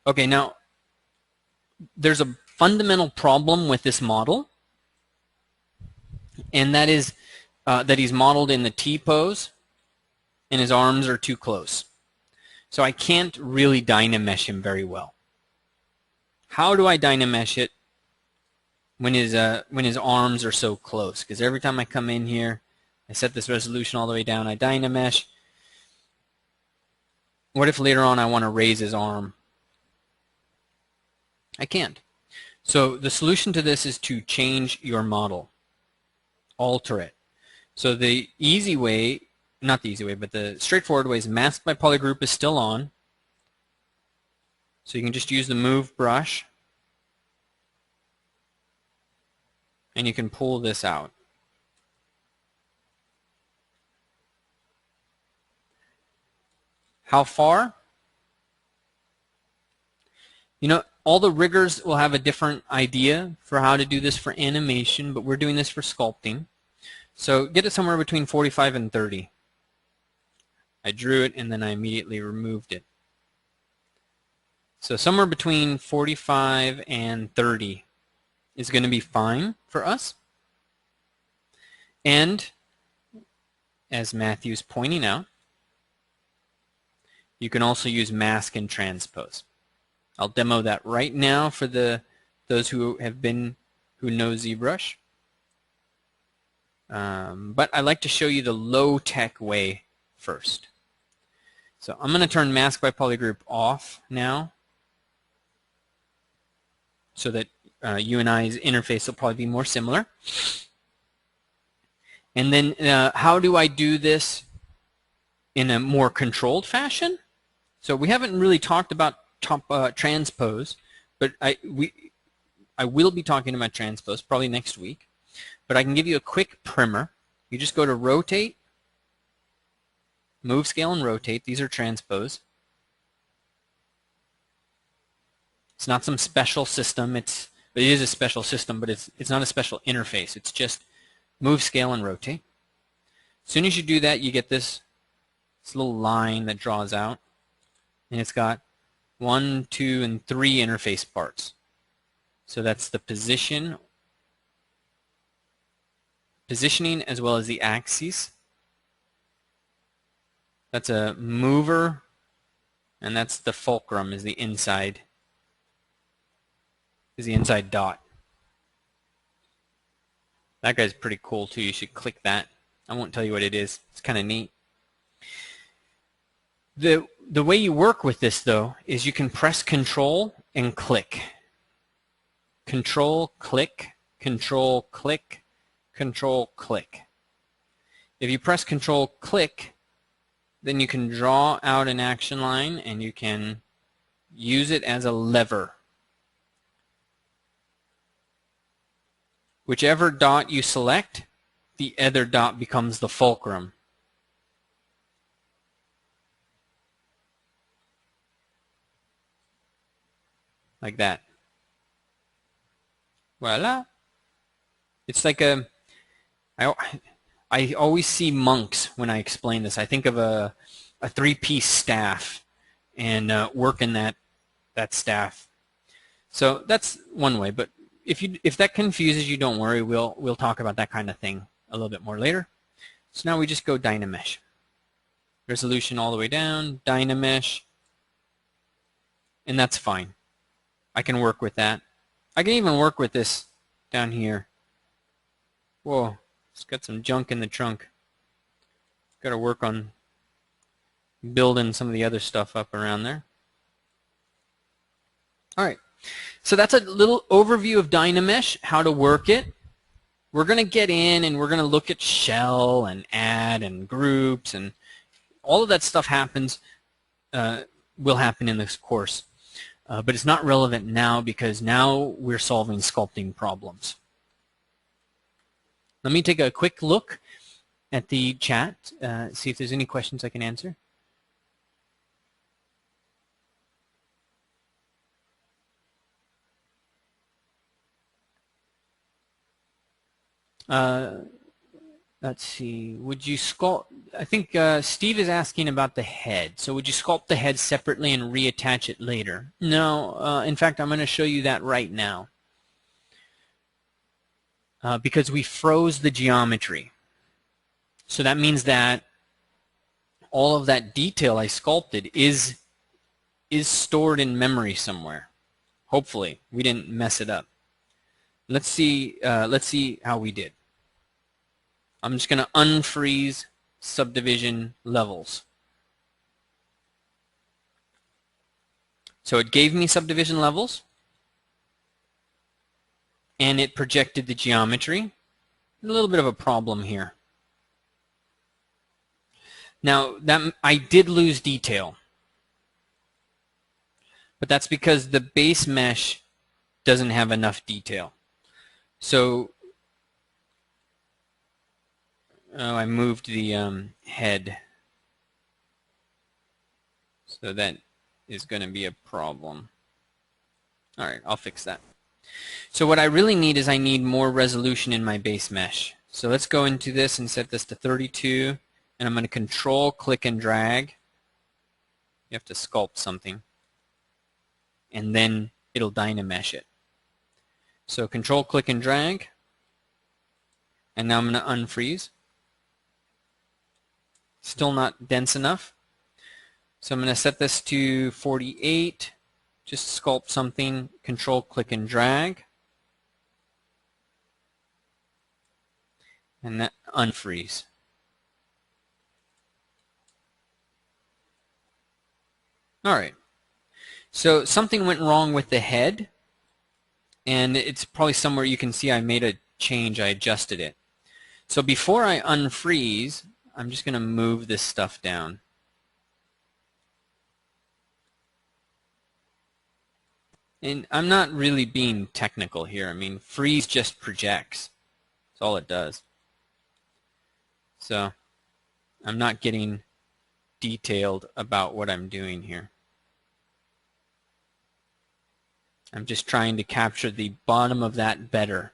Okay, now there's a fundamental problem with this model, and that is that he's modeled in the T pose and his arms are too close. So I can't really dynamesh him very well. How do I dynamesh it when his arms are so close? Because every time I come in here, I set this resolution all the way down, I dynamesh. What if later on I want to raise his arm? I can't. So the solution to this is to change your model. Alter it. So the easy way, not the easy way, but the straightforward way is mask by polygroup is still on. So you can just use the move brush and you can pull this out. How far? You know, all the riggers will have a different idea for how to do this for animation, but we're doing this for sculpting. So get it somewhere between 45 and 30. I drew it and then I immediately removed it. So somewhere between 45 and 30 is going to be fine for us. And as Matthew's pointing out, you can also use mask and transpose. I'll demo that right now for those who know ZBrush. But I like to show you the low-tech way first. So I'm going to turn mask by polygroup off now, so that you and I's interface will probably be more similar. And then how do I do this in a more controlled fashion? So we haven't really talked about transpose, but I will be talking about transpose probably next week. But I can give you a quick primer. You just go to rotate, move, scale, and rotate. These are transpose. It's not some special system. It is a special system, but it's not a special interface. It's just move, scale, and rotate. As soon as you do that, you get this little line that draws out, and it's got 1, 2, and 3 interface parts. So that's the positioning as well as the axes. That's a mover, and that's the fulcrum, is the inside dot. That guy's pretty cool too. You should click that. I won't tell you what it is. It's kind of neat. The way you work with this, though, is you can press Control and click. Control, click, Control, click, Control, click. If you press Control, click, then you can draw out an action line and you can use it as a lever. Whichever dot you select, the other dot becomes the fulcrum. Like that. Voila. It's like I always see monks when I explain this. I think of a 3-piece staff and working that staff. So that's one way. But if that confuses you, don't worry. We'll talk about that kind of thing a little bit more later. So now we just go Dynamesh. Resolution all the way down, Dynamesh, and that's fine. I can work with that. I can even work with this down here. Whoa, it's got some junk in the trunk. Got to work on building some of the other stuff up around there. All right, so that's a little overview of Dynamesh, how to work it. We're going to get in and we're going to look at shell and add and groups, and all of that stuff will happen in this course. But it's not relevant now because now we're solving sculpting problems. Let me take a quick look at the chat, see if there's any questions I can answer. let's see, would you sculpt, I think Steve is asking about the head. So would you sculpt the head separately and reattach it later? No, in fact, I'm going to show you that right now. Because we froze the geometry. So that means that all of that detail I sculpted is stored in memory somewhere. Hopefully, we didn't mess it up. Let's see how we did. I'm just going to unfreeze subdivision levels. So it gave me subdivision levels, and it projected the geometry. A little bit of a problem here. Now, I did lose detail, but that's because the base mesh doesn't have enough detail. So I moved the head, so that is going to be a problem. All right, I'll fix that. So what I really need is I need more resolution in my base mesh. So let's go into this and set this to 32, and I'm going to control, click, and drag. You have to sculpt something, and then it'll Dynamesh it. So control, click, and drag, and now I'm going to unfreeze. Still not dense enough. So I'm going to set this to 48, just sculpt something, control, click, and drag, and that unfreeze. All right. So something went wrong with the head, and it's probably somewhere you can see I made a change, I adjusted it. So before I unfreeze, I'm just going to move this stuff down. And I'm not really being technical here. I mean, freeze just projects. That's all it does. So I'm not getting detailed about what I'm doing here. I'm just trying to capture the bottom of that better.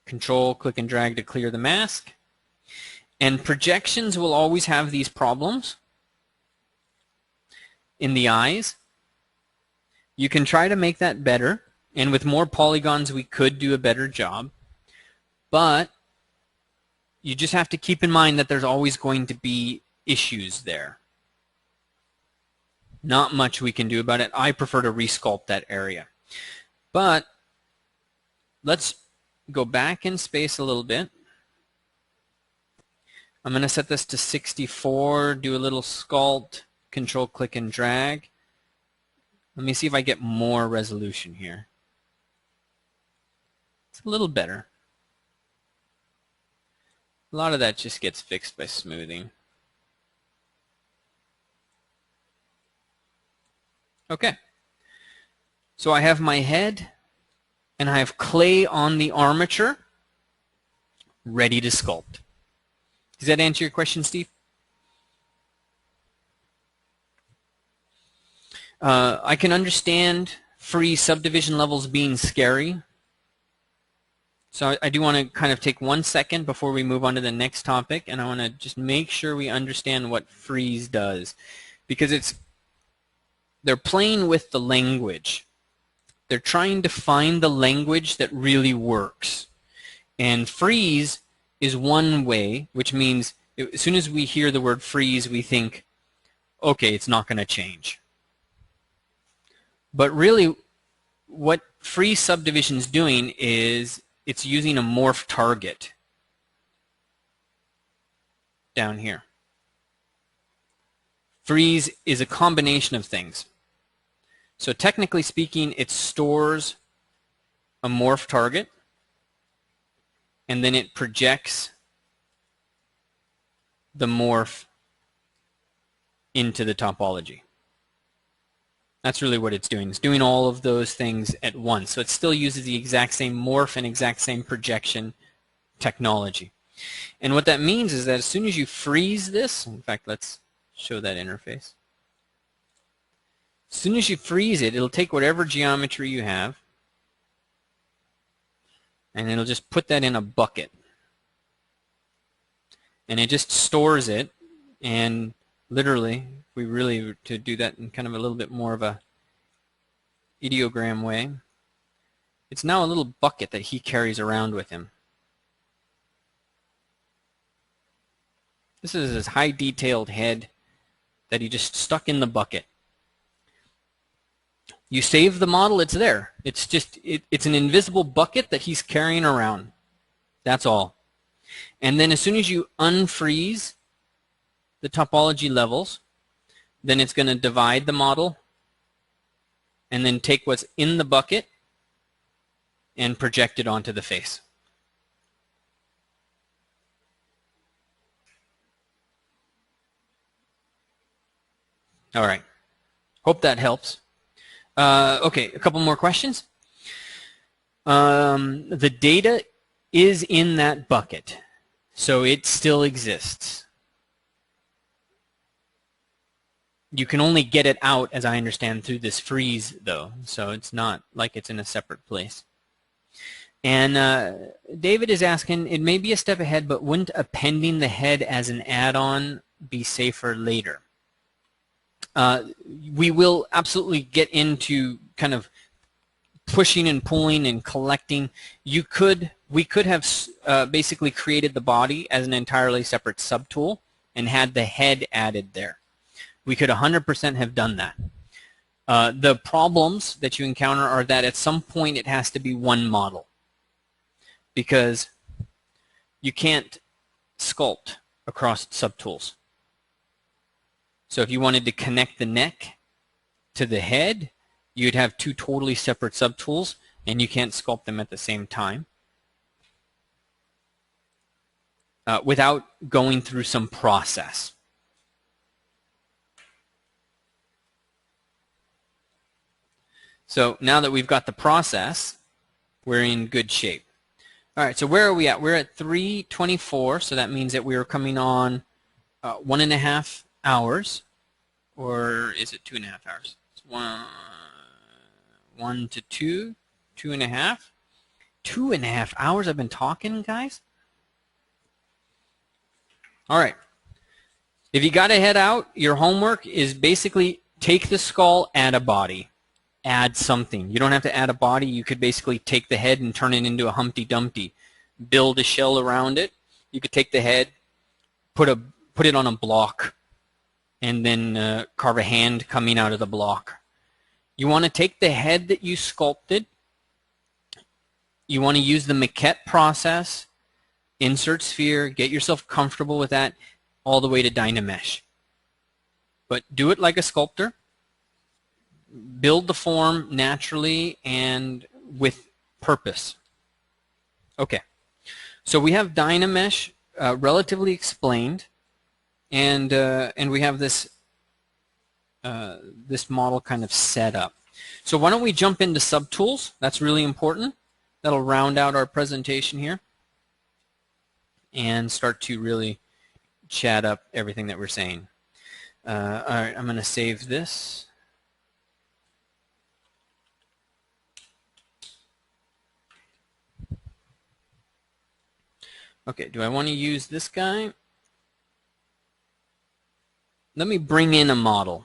Control, click, and drag to clear the mask. And projections will always have these problems in the eyes. You can try to make that better, and with more polygons we could do a better job, but you just have to keep in mind that there's always going to be issues there. Not much we can do about it. I prefer to resculpt that area. But let's go back in space a little bit. I'm going to set this to 64, do a little sculpt, control, click, and drag. Let me see if I get more resolution here. It's a little better. A lot of that just gets fixed by smoothing. Okay. So I have my head, and I have clay on the armature, ready to sculpt. Does that answer your question, Steve? I can understand free subdivision levels being scary. So I do want to kind of take 1 second before we move on to the next topic, and I want to just make sure we understand what freeze does, because they're playing with the language. They're trying to find the language that really works. And freeze is one way, which means as soon as we hear the word freeze, we think, okay, it's not going to change. But really, what free subdivision is doing is it's using a morph target down here. Freeze is a combination of things. So technically speaking, it stores a morph target, and then it projects the morph into the topology. That's really what it's doing. It's doing all of those things at once. So it still uses the exact same morph and exact same projection technology. And what that means is that as soon as you freeze this, in fact, let's show that interface. As soon as you freeze it, it'll take whatever geometry you have, and it'll just put that in a bucket. And it just stores it, and literally, if we really were to do that in kind of a little bit more of a ideogram way, it's now a little bucket that he carries around with him. This is his high detailed head that he just stuck in the bucket. You save the model, it's there. It's just, it's an invisible bucket that he's carrying around. That's all. And then as soon as you unfreeze the topology levels, then it's going to divide the model and then take what's in the bucket and project it onto the face. All right. Hope that helps. Okay, a couple more questions. The data is in that bucket, so it still exists. You can only get it out, as I understand, through this freeze, though, so it's not like it's in a separate place. And David is asking, it may be a step ahead, but wouldn't appending the head as an add-on be safer later? We will absolutely get into kind of pushing and pulling and collecting. We could have basically created the body as an entirely separate subtool and had the head added there. We could 100% have done that. The problems that you encounter are that at some point it has to be one model, because you can't sculpt across subtools. So if you wanted to connect the neck to the head, you'd have two totally separate subtools, and you can't sculpt them at the same time without going through some process. So now that we've got the process, we're in good shape. All right, so where are we at? We're at 3:24, so that means that we're coming on 1.5 hours, or is it 2.5 hours? It's 1 to 2, 2.5. 2.5 hours I've been talking, guys? All right. If you got to head out, your homework is basically take the skull, add a body. Add something. You don't have to add a body. You could basically take the head and turn it into a Humpty Dumpty. Build a shell around it. You could take the head, put it on a block, and then carve a hand coming out of the block. You want to take the head that you sculpted. You want to use the maquette process, insert sphere, get yourself comfortable with that, all the way to Dynamesh. But do it like a sculptor. Build the form naturally and with purpose. Okay, so we have Dynamesh relatively explained, and we have this this model kind of set up. So why don't we jump into subtools? That's really important. That'll round out our presentation here and start to really chat up everything that we're saying. All right, I'm going to save this. Okay, do I want to use this guy? Let me bring in a model.